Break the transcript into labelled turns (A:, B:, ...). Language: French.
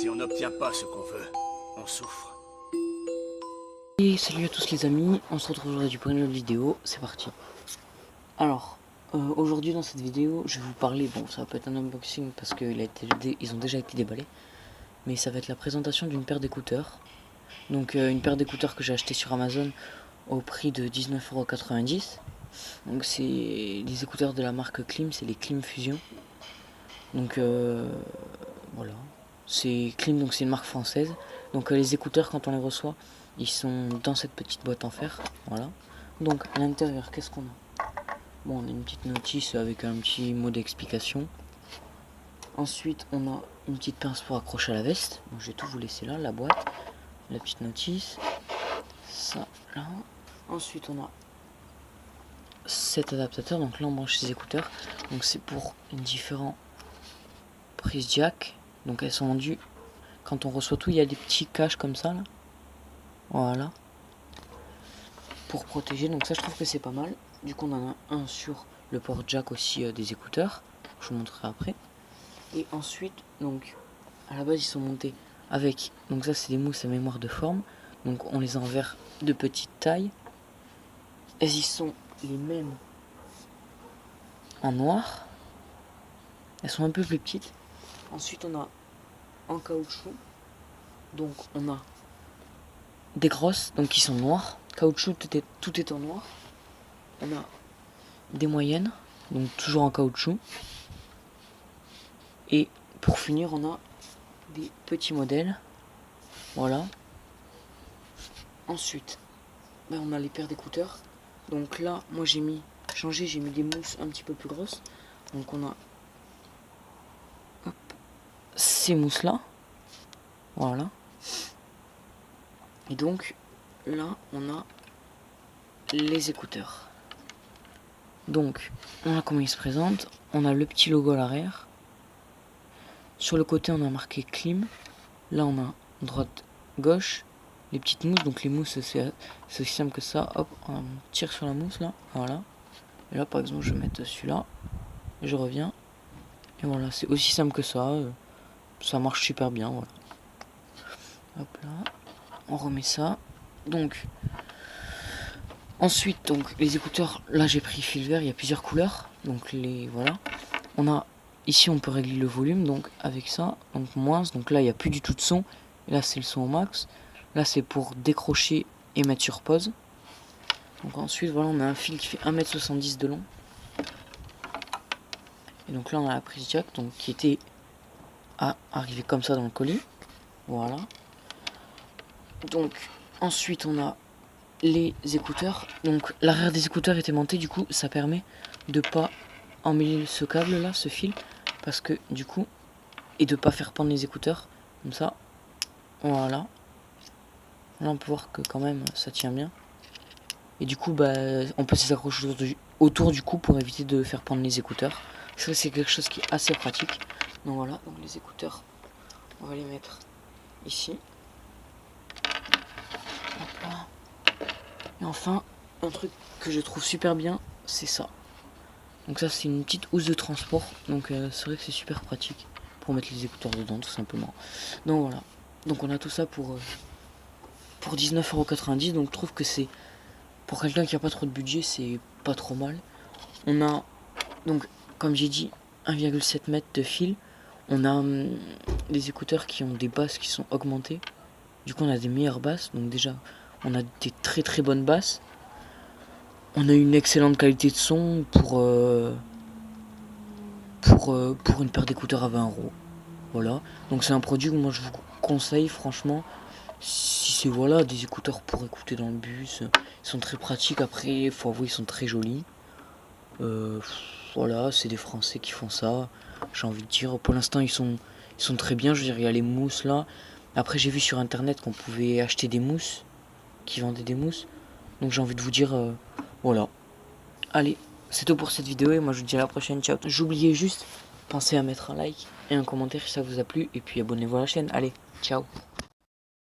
A: Si on n'obtient pas ce qu'on veut, on souffre.
B: Et salut à tous les amis, on se retrouve aujourd'hui pour une nouvelle vidéo, c'est parti. Alors, aujourd'hui dans cette vidéo, je vais vous parler, bon ça va pas être un unboxing parce qu'ils ont déjà été déballés, mais ça va être la présentation d'une paire d'écouteurs. Donc une paire d'écouteurs que j'ai acheté sur Amazon au prix de 19,90 €. Donc c'est des écouteurs de la marque Klim, c'est les Klim Fusion. Donc voilà, c'est Klim, donc c'est une marque française. Donc les écouteurs quand on les reçoit, ils sont dans cette petite boîte en fer, voilà. Donc à l'intérieur, qu'est-ce qu'on a? Bon, on a une petite notice avec un petit mot d'explication. Ensuite, on a une petite pince pour accrocher à la veste. Donc je vais tout vous laisser là, la boîte, la petite notice, ça là. Ensuite, on a cet adaptateur, donc là on branche les écouteurs. Donc c'est pour différents prises jack. Donc elles sont vendues, quand on reçoit tout, il y a des petits caches comme ça là. Voilà. Pour protéger, donc ça je trouve que c'est pas mal. Du coup on en a un sur le port jack aussi des écouteurs. Je vous montrerai après. Et ensuite, donc à la base ils sont montés avec, donc ça c'est des mousses à mémoire de forme. Donc on les a en verre de petite taille. Elles y sont les mêmes en noir. Elles sont un peu plus petites. Ensuite on a en caoutchouc. Donc on a des grosses, donc qui sont noires. Caoutchouc, tout est en noir. On a des moyennes, donc toujours en caoutchouc. Et pour finir, on a des petits modèles. Voilà. Ensuite, on a les paires d'écouteurs. Donc là, moi j'ai mis des mousses un petit peu plus grosses. Donc on a ces mousses là. Voilà. Et donc là, on a les écouteurs. Donc, on a comment ils se présentent. On a le petit logo à l'arrière. Sur le côté, on a marqué Klim. Là, on a droite, gauche. Les petites mousses. Donc, les mousses, c'est aussi simple que ça. Hop, on tire sur la mousse là. Voilà. Et là, par exemple, je vais mettre celui-là. Je reviens. Et voilà, c'est aussi simple que ça. Ça marche super bien. Voilà. Hop là. On remet ça. Donc, ensuite, donc les écouteurs, là j'ai pris fil vert, il y a plusieurs couleurs. Donc les voilà. On a ici on peut régler le volume, donc avec ça, donc moins, donc là il n'y a plus du tout de son. Et là c'est le son au max. Là c'est pour décrocher et mettre sur pause. Donc ensuite voilà, on a un fil qui fait 1,70 m de long. Et donc là on a la prise jack, donc qui était arrivée comme ça dans le colis. Voilà. Donc ensuite on a les écouteurs. Donc l'arrière des écouteurs est aimanté, du coup ça permet de pas emmêler ce câble là, ce fil, parce que du coup, et de pas faire pendre les écouteurs comme ça. Voilà, là on peut voir que quand même ça tient bien. Et du coup on peut s'accrocher autour du cou pour éviter de faire pendre les écouteurs. Ça c'est quelque chose qui est assez pratique. Donc voilà, donc les écouteurs on va les mettre ici. Hop là. Et enfin, un truc que je trouve super bien, c'est ça. Donc ça c'est une petite housse de transport. Donc c'est vrai que c'est super pratique pour mettre les écouteurs dedans tout simplement. Donc voilà. Donc on a tout ça pour 19,90 €. Donc je trouve que c'est, pour quelqu'un qui a pas trop de budget, c'est pas trop mal. On a donc, comme j'ai dit, 1,7 m de fil. On a des écouteurs qui ont des basses qui sont augmentées. Du coup on a des meilleures basses. Donc déjà on a des très très bonnes basses. On a une excellente qualité de son pour une paire d'écouteurs à 20 €. Voilà. Donc c'est un produit que moi je vous conseille franchement. Si c'est voilà des écouteurs pour écouter dans le bus, ils sont très pratiques. Après, il faut avouer, ils sont très jolis. Voilà, c'est des Français qui font ça. J'ai envie de dire, pour l'instant ils sont très bien. Je veux dire, il y a les mousses là. Après j'ai vu sur internet qu'on pouvait acheter des mousses, qui vendaient des mousses. Donc j'ai envie de vous dire, voilà. Allez, c'est tout pour cette vidéo et moi je vous dis à la prochaine, ciao. J'oubliais juste, pensez à mettre un like et un commentaire si ça vous a plu et puis abonnez-vous à la chaîne. Allez, ciao.